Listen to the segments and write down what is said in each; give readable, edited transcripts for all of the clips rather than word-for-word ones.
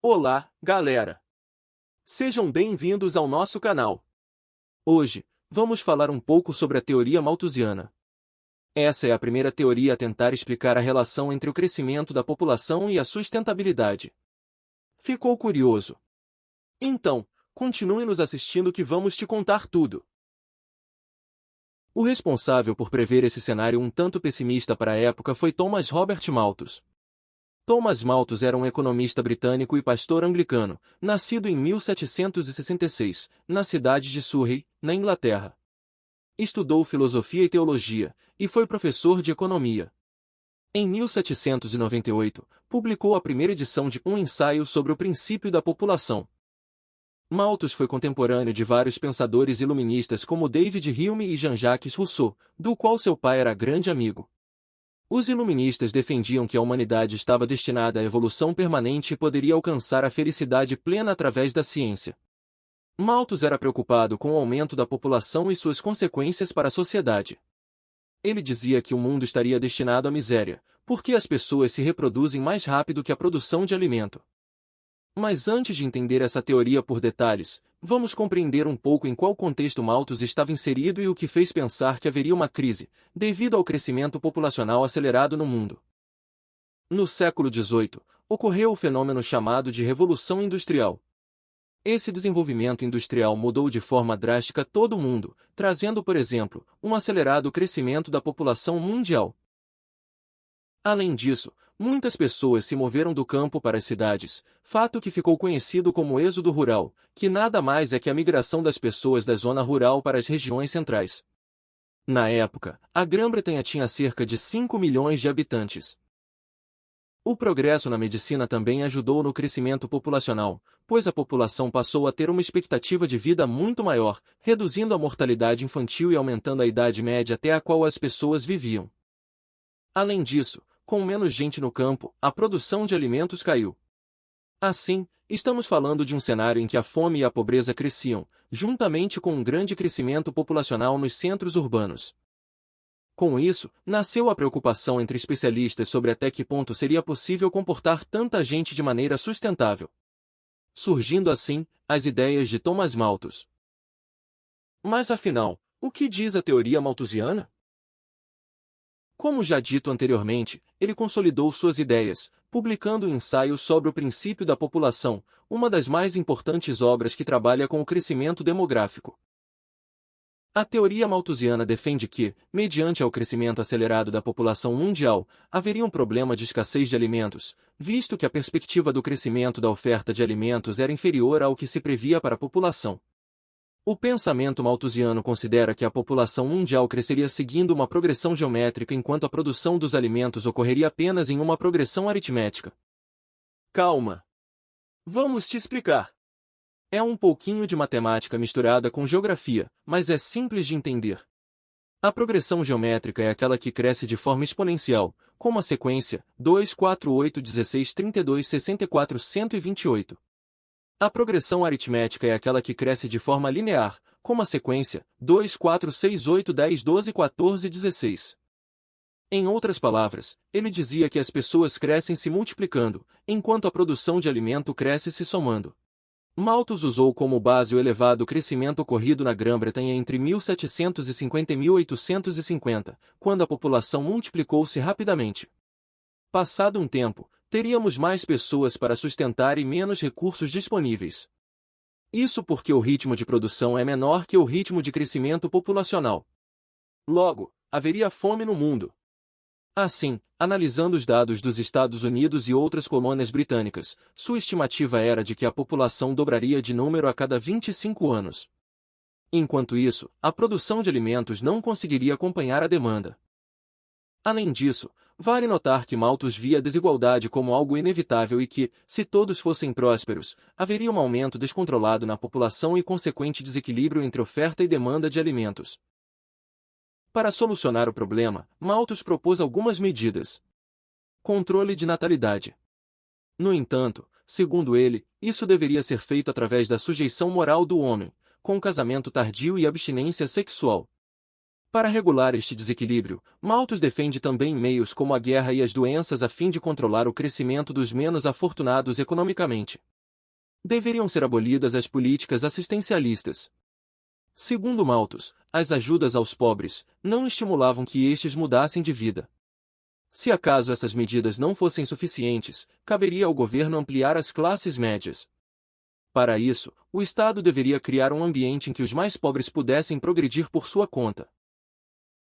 Olá, galera! Sejam bem-vindos ao nosso canal. Hoje, vamos falar um pouco sobre a teoria malthusiana. Essa é a primeira teoria a tentar explicar a relação entre o crescimento da população e a sustentabilidade. Ficou curioso? Então, continue nos assistindo que vamos te contar tudo. O responsável por prever esse cenário um tanto pessimista para a época foi Thomas Robert Malthus. Thomas Malthus era um economista britânico e pastor anglicano, nascido em 1766, na cidade de Surrey, na Inglaterra. Estudou filosofia e teologia, e foi professor de economia. Em 1798, publicou a primeira edição de um ensaio sobre o princípio da população. Malthus foi contemporâneo de vários pensadores iluministas como David Hume e Jean-Jacques Rousseau, do qual seu pai era grande amigo. Os iluministas defendiam que a humanidade estava destinada à evolução permanente e poderia alcançar a felicidade plena através da ciência. Malthus era preocupado com o aumento da população e suas consequências para a sociedade. Ele dizia que o mundo estaria destinado à miséria, porque as pessoas se reproduzem mais rápido que a produção de alimento. Mas antes de entender essa teoria por detalhes, vamos compreender um pouco em qual contexto Malthus estava inserido e o que fez pensar que haveria uma crise, devido ao crescimento populacional acelerado no mundo. No século XVIII, ocorreu o fenômeno chamado de Revolução Industrial. Esse desenvolvimento industrial mudou de forma drástica todo o mundo, trazendo, por exemplo, um acelerado crescimento da população mundial. Além disso, muitas pessoas se moveram do campo para as cidades, fato que ficou conhecido como êxodo rural, que nada mais é que a migração das pessoas da zona rural para as regiões centrais. Na época, a Grã-Bretanha tinha cerca de 5 milhões de habitantes. O progresso na medicina também ajudou no crescimento populacional, pois a população passou a ter uma expectativa de vida muito maior, reduzindo a mortalidade infantil e aumentando a idade média até a qual as pessoas viviam. Além disso, com menos gente no campo, a produção de alimentos caiu. Assim, estamos falando de um cenário em que a fome e a pobreza cresciam, juntamente com um grande crescimento populacional nos centros urbanos. Com isso, nasceu a preocupação entre especialistas sobre até que ponto seria possível comportar tanta gente de maneira sustentável. Surgindo assim, as ideias de Thomas Malthus. Mas afinal, o que diz a teoria malthusiana? Como já dito anteriormente, ele consolidou suas ideias, publicando um ensaio sobre o princípio da população, uma das mais importantes obras que trabalha com o crescimento demográfico. A teoria malthusiana defende que, mediante ao crescimento acelerado da população mundial, haveria um problema de escassez de alimentos, visto que a perspectiva do crescimento da oferta de alimentos era inferior ao que se previa para a população. O pensamento malthusiano considera que a população mundial cresceria seguindo uma progressão geométrica enquanto a produção dos alimentos ocorreria apenas em uma progressão aritmética. Calma! Vamos te explicar. É um pouquinho de matemática misturada com geografia, mas é simples de entender. A progressão geométrica é aquela que cresce de forma exponencial, como a sequência 2, 4, 8, 16, 32, 64, 128. A progressão aritmética é aquela que cresce de forma linear, como a sequência 2, 4, 6, 8, 10, 12, 14 e 16. Em outras palavras, ele dizia que as pessoas crescem se multiplicando, enquanto a produção de alimento cresce se somando. Malthus usou como base o elevado crescimento ocorrido na Grã-Bretanha entre 1750 e 1850, quando a população multiplicou-se rapidamente. Passado um tempo, teríamos mais pessoas para sustentar e menos recursos disponíveis. Isso porque o ritmo de produção é menor que o ritmo de crescimento populacional. Logo, haveria fome no mundo. Assim, analisando os dados dos Estados Unidos e outras colônias britânicas, sua estimativa era de que a população dobraria de número a cada 25 anos. Enquanto isso, a produção de alimentos não conseguiria acompanhar a demanda. Além disso, vale notar que Malthus via a desigualdade como algo inevitável e que, se todos fossem prósperos, haveria um aumento descontrolado na população e consequente desequilíbrio entre oferta e demanda de alimentos. Para solucionar o problema, Malthus propôs algumas medidas. Controle de natalidade. No entanto, segundo ele, isso deveria ser feito através da sujeição moral do homem, com casamento tardio e abstinência sexual. Para regular este desequilíbrio, Malthus defende também meios como a guerra e as doenças a fim de controlar o crescimento dos menos afortunados economicamente. Deveriam ser abolidas as políticas assistencialistas. Segundo Malthus, as ajudas aos pobres não estimulavam que estes mudassem de vida. Se acaso essas medidas não fossem suficientes, caberia ao governo ampliar as classes médias. Para isso, o Estado deveria criar um ambiente em que os mais pobres pudessem progredir por sua conta.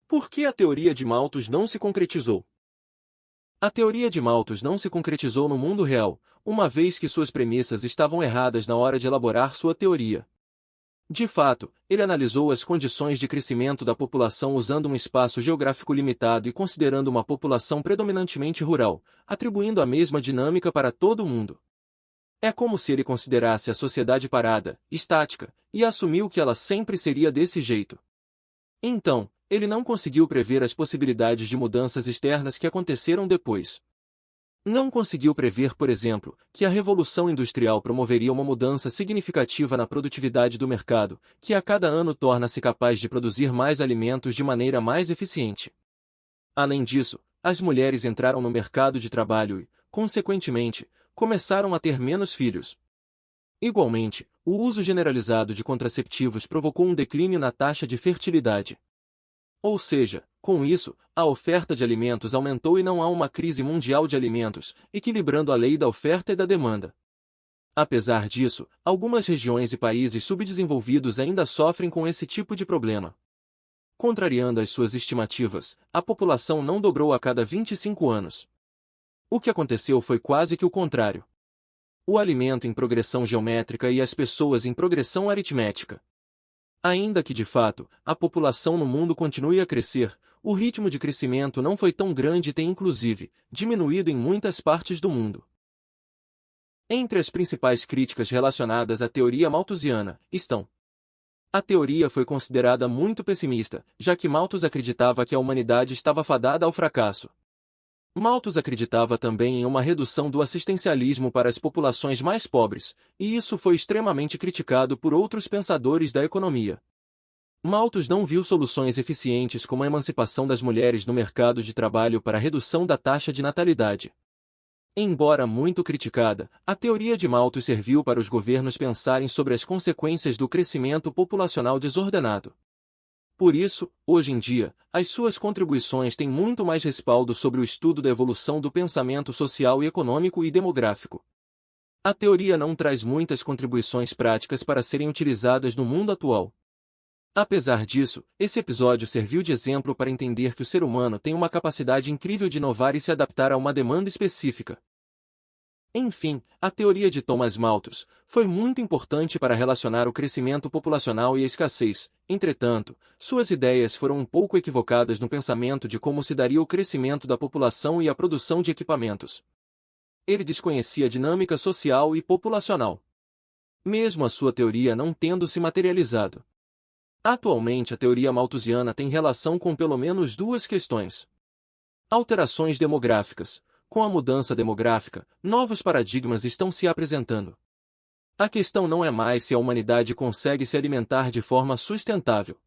Por que a teoria de Malthus não se concretizou? A teoria de Malthus não se concretizou no mundo real, uma vez que suas premissas estavam erradas na hora de elaborar sua teoria. De fato, ele analisou as condições de crescimento da população usando um espaço geográfico limitado e considerando uma população predominantemente rural, atribuindo a mesma dinâmica para todo o mundo. É como se ele considerasse a sociedade parada, estática, e assumiu que ela sempre seria desse jeito. Então, ele não conseguiu prever as possibilidades de mudanças externas que aconteceram depois. Não conseguiu prever, por exemplo, que a Revolução Industrial promoveria uma mudança significativa na produtividade do mercado, que a cada ano torna-se capaz de produzir mais alimentos de maneira mais eficiente. Além disso, as mulheres entraram no mercado de trabalho e, consequentemente, começaram a ter menos filhos. Igualmente, o uso generalizado de contraceptivos provocou um declínio na taxa de fertilidade. Ou seja, com isso, a oferta de alimentos aumentou e não há uma crise mundial de alimentos, equilibrando a lei da oferta e da demanda. Apesar disso, algumas regiões e países subdesenvolvidos ainda sofrem com esse tipo de problema. Contrariando as suas estimativas, a população não dobrou a cada 25 anos. O que aconteceu foi quase que o contrário. O alimento em progressão geométrica e as pessoas em progressão aritmética. Ainda que de fato, a população no mundo continue a crescer, o ritmo de crescimento não foi tão grande e tem inclusive diminuído em muitas partes do mundo. Entre as principais críticas relacionadas à teoria malthusiana estão: a teoria foi considerada muito pessimista, já que Malthus acreditava que a humanidade estava fadada ao fracasso. Malthus acreditava também em uma redução do assistencialismo para as populações mais pobres, e isso foi extremamente criticado por outros pensadores da economia. Malthus não viu soluções eficientes como a emancipação das mulheres no mercado de trabalho para a redução da taxa de natalidade. Embora muito criticada, a teoria de Malthus serviu para os governos pensarem sobre as consequências do crescimento populacional desordenado. Por isso, hoje em dia, as suas contribuições têm muito mais respaldo sobre o estudo da evolução do pensamento social e econômico e demográfico. A teoria não traz muitas contribuições práticas para serem utilizadas no mundo atual. Apesar disso, esse episódio serviu de exemplo para entender que o ser humano tem uma capacidade incrível de inovar e se adaptar a uma demanda específica. Enfim, a teoria de Thomas Malthus foi muito importante para relacionar o crescimento populacional e a escassez. Entretanto, suas ideias foram um pouco equivocadas no pensamento de como se daria o crescimento da população e a produção de equipamentos. Ele desconhecia a dinâmica social e populacional, mesmo a sua teoria não tendo se materializado. Atualmente a teoria malthusiana tem relação com pelo menos duas questões. Alterações demográficas. Com a mudança demográfica, novos paradigmas estão se apresentando. A questão não é mais se a humanidade consegue se alimentar de forma sustentável.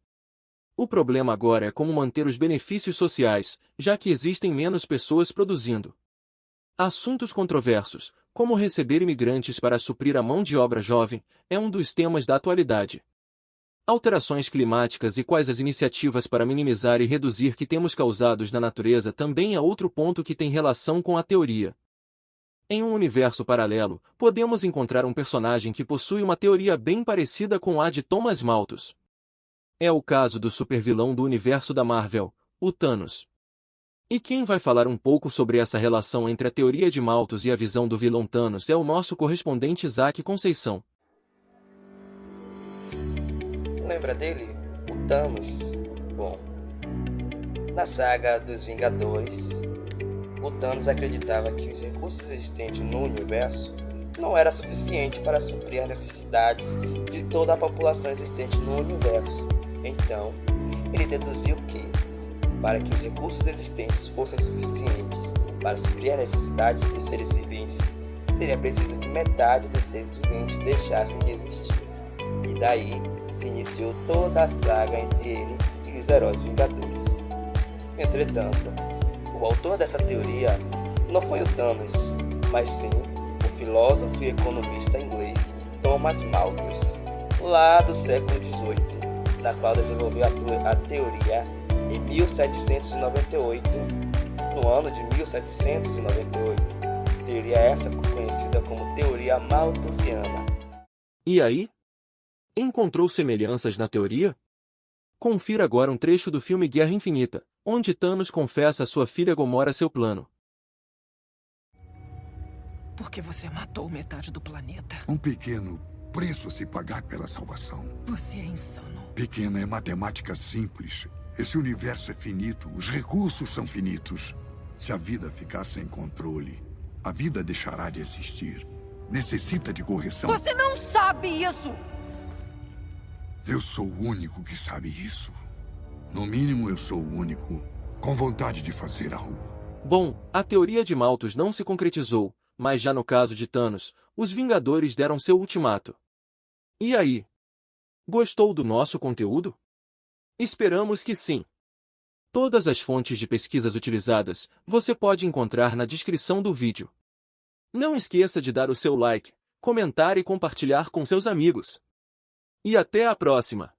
O problema agora é como manter os benefícios sociais, já que existem menos pessoas produzindo. Assuntos controversos, como receber imigrantes para suprir a mão de obra jovem, é um dos temas da atualidade. Alterações climáticas e quais as iniciativas para minimizar e reduzir que temos causados na natureza também é outro ponto que tem relação com a teoria. Em um universo paralelo, podemos encontrar um personagem que possui uma teoria bem parecida com a de Thomas Malthus. É o caso do supervilão do universo da Marvel, o Thanos. E quem vai falar um pouco sobre essa relação entre a teoria de Malthus e a visão do vilão Thanos é o nosso correspondente Isaac Conceição. Lembra dele? O Thanos. Bom, na saga dos Vingadores, o Thanos acreditava que os recursos existentes no universo não era suficiente para suprir as necessidades de toda a população existente no universo. Então, ele deduziu que, para que os recursos existentes fossem suficientes para suprir as necessidades dos seres viventes, seria preciso que metade dos seres viventes deixassem de existir. E daí se iniciou toda a saga entre ele e os heróis Vingadores. Entretanto, o autor dessa teoria não foi o Thanos, mas sim o filósofo e economista inglês Thomas Malthus, lá do século XVIII, na qual desenvolveu a teoria em 1798, no ano de 1798. Teoria essa conhecida como teoria malthusiana. E aí? Encontrou semelhanças na teoria? Confira agora um trecho do filme Guerra Infinita, onde Thanos confessa a sua filha Gamora seu plano. Porque você matou metade do planeta. Um pequeno preço a se pagar pela salvação. Você é insano. Pequeno é matemática simples. Esse universo é finito, os recursos são finitos. Se a vida ficar sem controle, a vida deixará de existir. Necessita de correção. Você não sabe isso! Eu sou o único que sabe isso. No mínimo, eu sou o único com vontade de fazer algo. Bom, a teoria de Malthus não se concretizou, mas já no caso de Thanos, os Vingadores deram seu ultimato. E aí? Gostou do nosso conteúdo? Esperamos que sim. Todas as fontes de pesquisas utilizadas você pode encontrar na descrição do vídeo. Não esqueça de dar o seu like, comentar e compartilhar com seus amigos. E até a próxima!